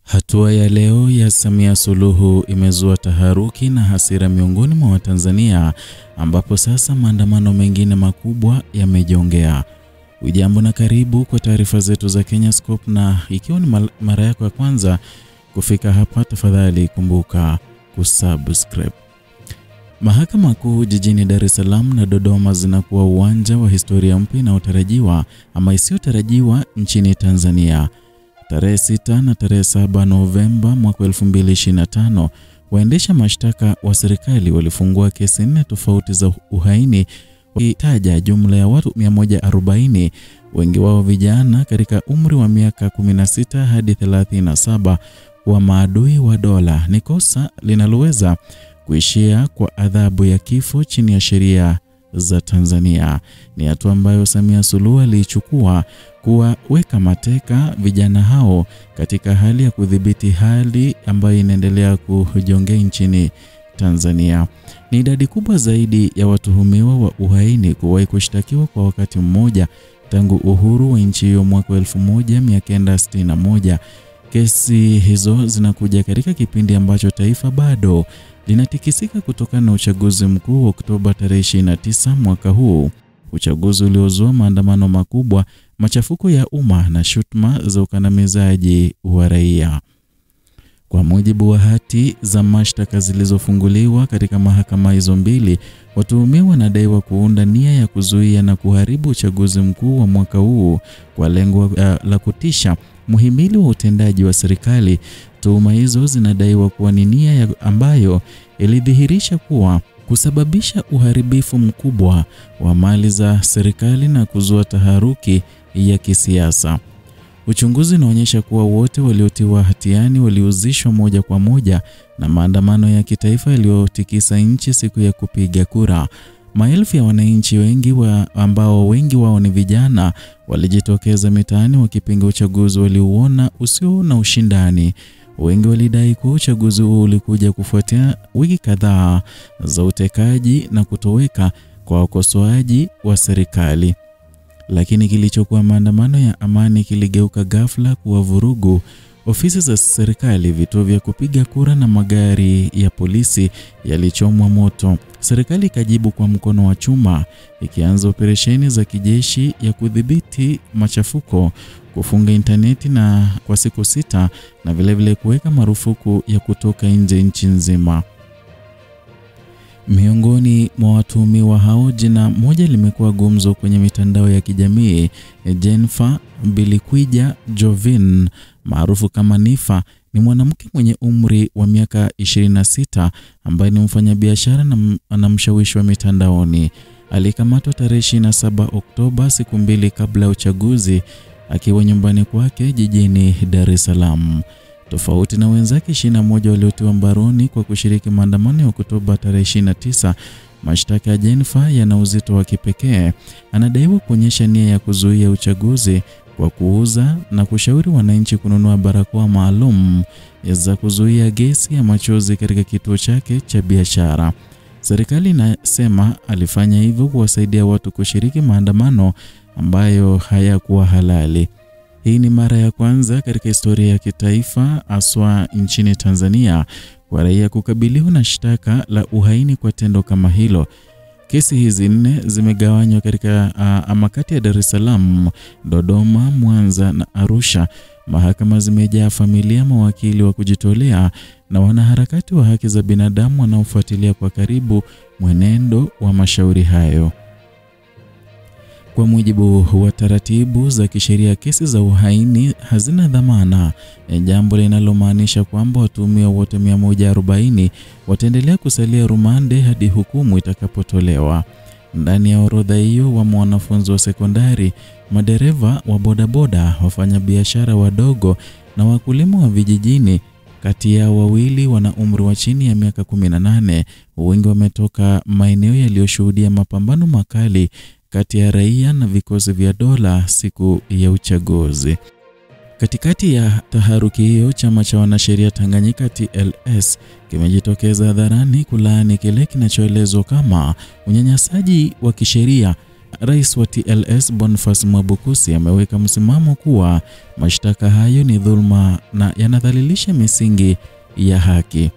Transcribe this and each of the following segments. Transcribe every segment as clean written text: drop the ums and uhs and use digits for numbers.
Hatua ya leo ya Samia Suluhu imezua taharuki na hasira miongoni mwa Watanzania, ambapo sasa maandamano mengine makubwa yamejongea. Ujambo na karibu kwa taarifa zetu za Kenyascope, na ikiwa ni mara yako ya kwanza kufika hapa, tafadhali kumbuka kusubscribe. Mahakama Kuu jijini Dar es Salaam na Dodoma zinakuwa uwanja wa historia mpya na utarajiwa ama isiyotarajiwa nchini Tanzania. Tarehe 6 na tarehe 7 Novemba mwaka 2025, waendesha mashtaka wa serikali walifungua kesi 4 tofauti za uhaini, wakitaja jumla ya watu 140, wengi wao vijana katika umri wa miaka 16 hadi 37, wa maadui wa dola. Ni kosa linaloweza kuishia kwa adhabu ya kifo chini ya sheria za Tanzania. Ni hatua ambayo Samia Suluhu alichukua kuwaweka mateka vijana hao katika hali ya kudhibiti hali ambayo inaendelea kujongea nchini Tanzania. Ni idadi kubwa zaidi ya watuhumiwa wa uhaini kuwahi kushtakiwa kwa wakati mmoja tangu uhuru wa nchi hiyo mwaka 1961. Kesi hizo zinakuja katika kipindi ambacho taifa bado linatikisika kutokana na uchaguzi mkuu wa Oktoba tarehe 29 mwaka huu, uchaguzi uliozua maandamano makubwa, machafuko ya umma na shutuma za ukandamizaji wa raia. Kwa mujibu wa hati za mashtaka zilizofunguliwa katika mahakama hizo mbili, watuhumiwa wanadaiwa kuunda nia ya kuzuia na kuharibu uchaguzi mkuu wa mwaka huu kwa lengo la kutisha muhimili wa utendaji wa serikali. Tuhuma hizo zinadaiwa kuwa ni nia ambayo ilidhihirisha kuwa kusababisha uharibifu mkubwa wa mali za serikali na kuzua taharuki ya kisiasa. Uchunguzi unaonyesha kuwa wote waliotiwa hatiani walihusishwa moja kwa moja na maandamano ya kitaifa yaliyotikisa nchi siku ya kupiga kura. Maelfu ya wananchi ambao wengi wao ni vijana walijitokeza mitaani wakipinga uchaguzi waliouona usio na ushindani. Wengi walidai kuwa uchaguzi huu ulikuja kufuatia wiki kadhaa za utekaji na kutoweka kwa wakosoaji wa serikali. Lakini kilichokuwa maandamano ya amani kiligeuka ghafla kuwa vurugu. Ofisi za serikali, vituo vya kupiga kura na magari ya polisi yalichomwa moto. Serikali ikajibu kwa mkono wa chuma, ikianza operesheni za kijeshi ya kudhibiti machafuko, kufunga interneti na kwa siku 6 na vilevile kuweka marufuku ya kutoka nje nchi nzima. Miongoni mwa watuhumiwa hao, jina moja limekuwa gumzo kwenye mitandao ya kijamii. Jennifer Bilikwija Jovin, maarufu kama Nifa, ni mwanamke mwenye umri wa miaka 26 ambaye ni mfanyabiashara na anamshawishi wa mitandaoni. Alikamatwa tarehe 27 Oktoba, siku 2 kabla ya uchaguzi, akiwa nyumbani kwake jijini Dar es Salaam. Tofauti na wenzake 21 waliotiwa mbaroni kwa kushiriki maandamano ya Oktoba tarehe 29, mashtaka ya Jennifer yana uzito wa kipekee. Anadaiwa kuonyesha nia ya kuzuia uchaguzi kwa kuuza na kushauri wananchi kununua barakoa maalum za kuzuia gesi ya machozi katika kituo chake cha biashara. Serikali inasema alifanya hivyo kuwasaidia watu kushiriki maandamano ambayo hayakuwa halali. Hii ni mara ya kwanza katika historia ya kitaifa, haswa nchini Tanzania, kwa raia kukabiliwa na shtaka la uhaini kwa tendo kama hilo. Kesi hizi 4 zimegawanywa katika kati ya Dar es Salaam, Dodoma, Mwanza na Arusha. Mahakama zimejaa familia, mawakili wa kujitolea na wanaharakati wa haki za binadamu wanaofuatilia kwa karibu mwenendo wa mashauri hayo. Kwa mujibu wa taratibu za kisheria, kesi za uhaini hazina dhamana, jambo linalomaanisha kwamba watuhumiwa wote 140 wataendelea kusalia rumande hadi hukumu itakapotolewa. Ndani ya orodha hiyo wamo wanafunzi wa sekondari, madereva wa bodaboda, wafanyabiashara wadogo na wakulima wa vijijini. Kati ya wawili wana umri wa chini ya miaka 18. Wengi wametoka maeneo yaliyoshuhudia mapambano makali kati ya raia na vikosi vya dola siku ya uchaguzi. Katikati ya taharuki hiyo, chama cha wanasheria Tanganyika TLS kimejitokeza hadharani kulaani kile kinachoelezwa kama unyanyasaji wa kisheria Rais wa TLS Boniface Mwabukusi ameweka msimamo kuwa mashtaka hayo ni dhulma na yanadhalilisha misingi ya haki.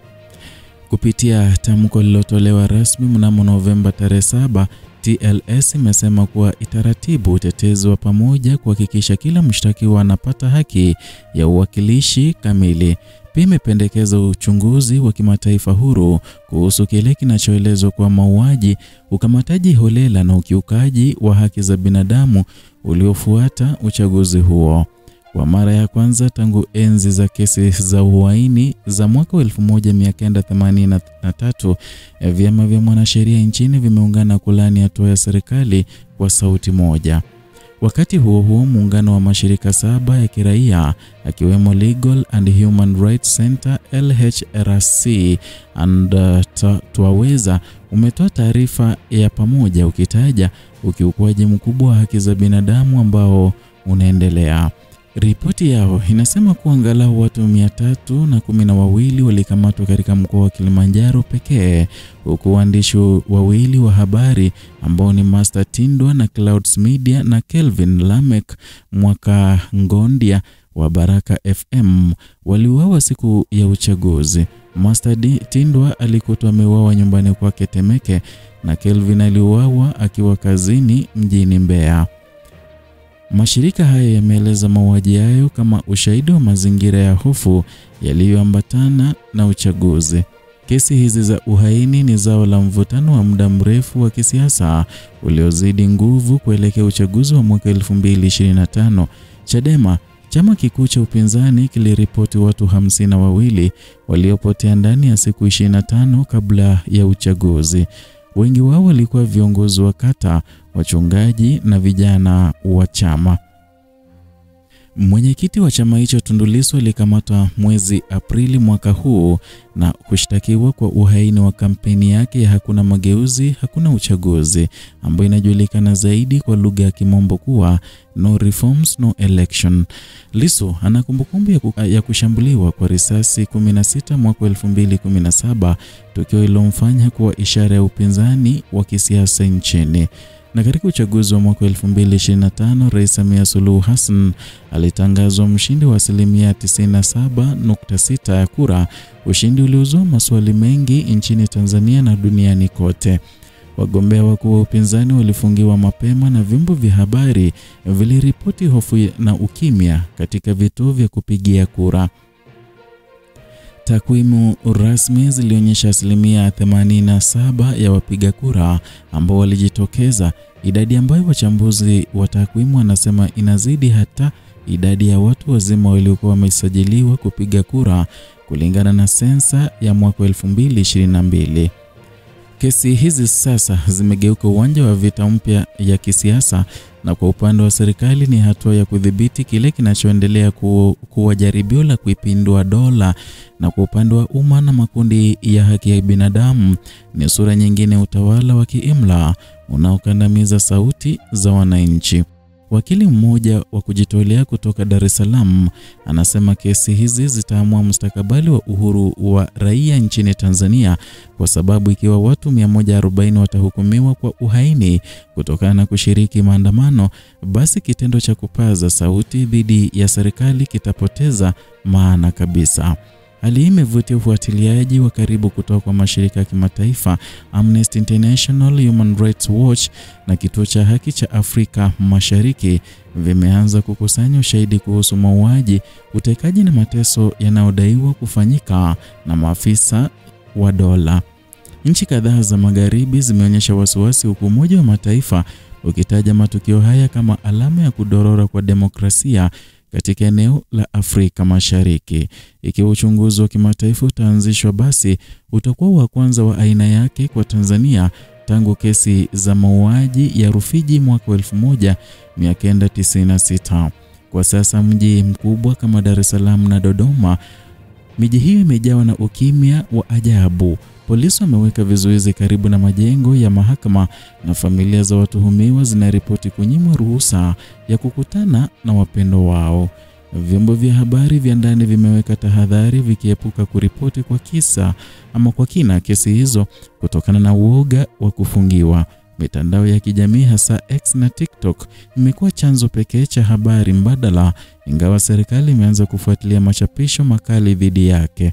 Kupitia tamko lililotolewa rasmi mnamo Novemba tarehe 7, TLS imesema kuwa itaratibu utetezi wa pamoja kuhakikisha kila mshtakiwa anapata haki ya uwakilishi kamili. Pia imependekeza uchunguzi wa kimataifa huru kuhusu kile kinachoelezwa kwa mauaji, ukamataji holela na ukiukaji wa haki za binadamu uliofuata uchaguzi huo. Kwa mara ya kwanza tangu enzi za kesi za uhaini za mwaka 1983, vyama vya mwanasheria nchini vimeungana kulani hatua ya serikali kwa sauti moja. Wakati huo huo, muungano wa mashirika 7 ya kiraia akiwemo Legal and Human Rights Center LHRC and Twaweza umetoa taarifa ya pamoja ukitaja ukiukwaji mkubwa wa haki za binadamu ambao unaendelea. Ripoti yao inasema kuwa angalau watu 312 walikamatwa katika mkoa wa Kilimanjaro pekee, huku waandishi wawili wa habari ambao ni Master Tindwa na Clouds Media na Kelvin Lamek Mwaka Ngondia wa Baraka FM waliuawa siku ya uchaguzi. Master Tindwa alikutwa ameuawa nyumbani kwake Temeke na Kelvin aliuawa akiwa kazini mjini Mbeya. Mashirika haya yameeleza mauaji hayo kama ushahidi wa mazingira ya hofu yaliyoambatana na uchaguzi. Kesi hizi za uhaini ni zao la mvutano wa muda mrefu wa kisiasa uliozidi nguvu kuelekea uchaguzi wa mwaka 2025. Chadema, chama kikuu cha upinzani, kiliripoti watu 52 waliopotea ndani ya siku 25 kabla ya uchaguzi. Wengi wao walikuwa viongozi wa kata, wachungaji na vijana wa chama. Mwenyekiti wa chama hicho Tundu Lissu alikamatwa mwezi Aprili mwaka huu na kushtakiwa kwa uhaini wa kampeni yake ya Hakuna Mageuzi, Hakuna Uchaguzi, ambayo inajulikana zaidi kwa lugha ya Kimombo kuwa No Reforms, No Election. Lissu ana kumbukumbu ya kushambuliwa kwa risasi 16 mwaka 2017, tukio lilomfanya kuwa ishara ya upinzani wa kisiasa nchini. Na katika uchaguzi wa mwaka 2025, Rais Samia Suluhu Hassan alitangazwa mshindi wa 97.6% ya kura, ushindi uliozua maswali mengi nchini Tanzania na duniani kote. Wagombea wakuu wa upinzani walifungiwa mapema na vyombo vya habari viliripoti hofu na ukimya katika vituo vya kupigia kura. Takwimu rasmi zilionyesha 87% ya wapiga kura ambao walijitokeza, idadi ambayo wachambuzi wa takwimu wanasema inazidi hata idadi ya watu wazima waliokuwa wamesajiliwa kupiga kura kulingana na sensa ya mwaka 2022. Kesi hizi sasa zimegeuka uwanja wa vita mpya ya kisiasa, na kwa upande wa serikali ni hatua ya kudhibiti kile kinachoendelea kuwa jaribio la kuipindua dola, na kwa upande wa umma na makundi ya haki ya binadamu ni sura nyingine utawala wa kiimla unaokandamiza sauti za wananchi. Wakili mmoja wa kujitolea kutoka Dar es Salaam anasema kesi hizi zitaamua mustakabali wa uhuru wa raia nchini Tanzania, kwa sababu ikiwa watu 140 watahukumiwa kwa uhaini kutokana na kushiriki maandamano, basi kitendo cha kupaza sauti dhidi ya serikali kitapoteza maana kabisa. Hali hii imevutia ufuatiliaji wa karibu kutoka kwa mashirika ya kimataifa. Amnesty International, Human Rights Watch na Kituo cha Haki cha Afrika Mashariki vimeanza kukusanya ushahidi kuhusu mauaji, utekaji na mateso yanayodaiwa kufanyika na maafisa wa dola. Nchi kadhaa za magharibi zimeonyesha wasiwasi, huku Umoja wa Mataifa ukitaja matukio haya kama alama ya kudorora kwa demokrasia katika eneo la Afrika Mashariki. Ikiwa uchunguzi wa kimataifa utaanzishwa, basi utakuwa wa kwanza wa aina yake kwa Tanzania tangu kesi za mauaji ya Rufiji mwaka 1996. Kwa sasa mji mkubwa kama Dar es Salaam na Dodoma, miji hiyo imejawa na ukimya wa ajabu. Polisi wameweka vizuizi karibu na majengo ya mahakama na familia za watuhumiwa zinaripoti kunyimwa ruhusa ya kukutana na wapendwa wao. Vyombo vya habari vya ndani vimeweka tahadhari vikiepuka kuripoti kwa kina kesi hizo kutokana na uoga wa kufungiwa. Mitandao ya kijamii hasa X na TikTok imekuwa chanzo pekee cha habari mbadala, ingawa serikali imeanza kufuatilia machapisho makali dhidi yake.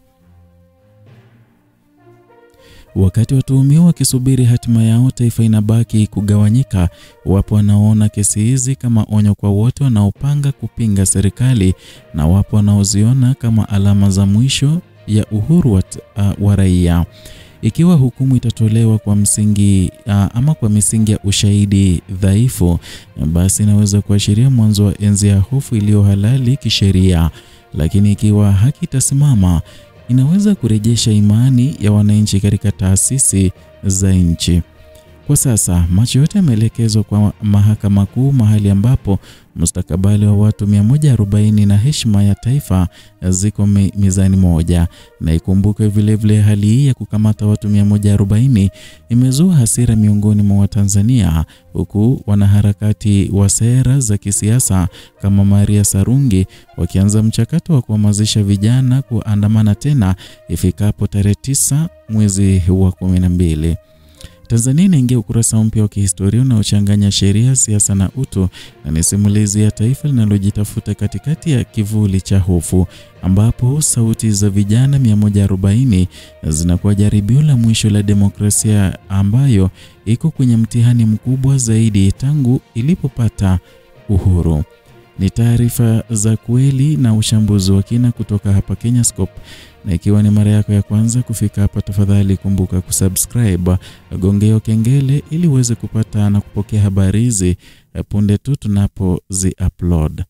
Wakati watuhumiwa wakisubiri hatima yao, taifa inabaki kugawanyika. Wapo wanaoona kesi hizi kama onyo kwa wote wanaopanga kupinga serikali, na wapo wanaoziona kama alama za mwisho ya uhuru wa raia. Ikiwa hukumu itatolewa kwa misingi ya ushahidi dhaifu, basi inaweza kuashiria mwanzo wa enzi ya hofu iliyo halali kisheria. Lakini ikiwa haki itasimama, inaweza kurejesha imani ya wananchi katika taasisi za nchi. Kwa sasa, macho yote yameelekezwa kwa Mahakama Kuu, mahali ambapo mustakabali wa watu 140 na heshima ya taifa ziko mizani moja. Na ikumbuke vile hali hii ya kukamata watu 140 imezua hasira miongoni mwa Watanzania, huku wanaharakati wa sera za kisiasa kama Maria Sarungi wakianza mchakato wa kuhamasisha vijana kuandamana tena ifikapo tarehe 9 mwezi wa 12. Tanzania inaingia ukurasa mpya wa kihistoria unaochanganya sheria, siasa na utu, na ni simulizi ya taifa linalojitafuta katikati ya kivuli cha hofu, ambapo sauti za vijana 140 zinakuwa jaribio la mwisho la demokrasia ambayo iko kwenye mtihani mkubwa zaidi tangu ilipopata uhuru. Ni taarifa za kweli na uchambuzi wa kina kutoka hapa Kenyascope. Na ikiwa ni mara yako ya kwanza kufika hapa, tafadhali kumbuka kusubscribe, gongea kengele ili uweze kupata na kupokea habari hizi punde tu tunapozi upload.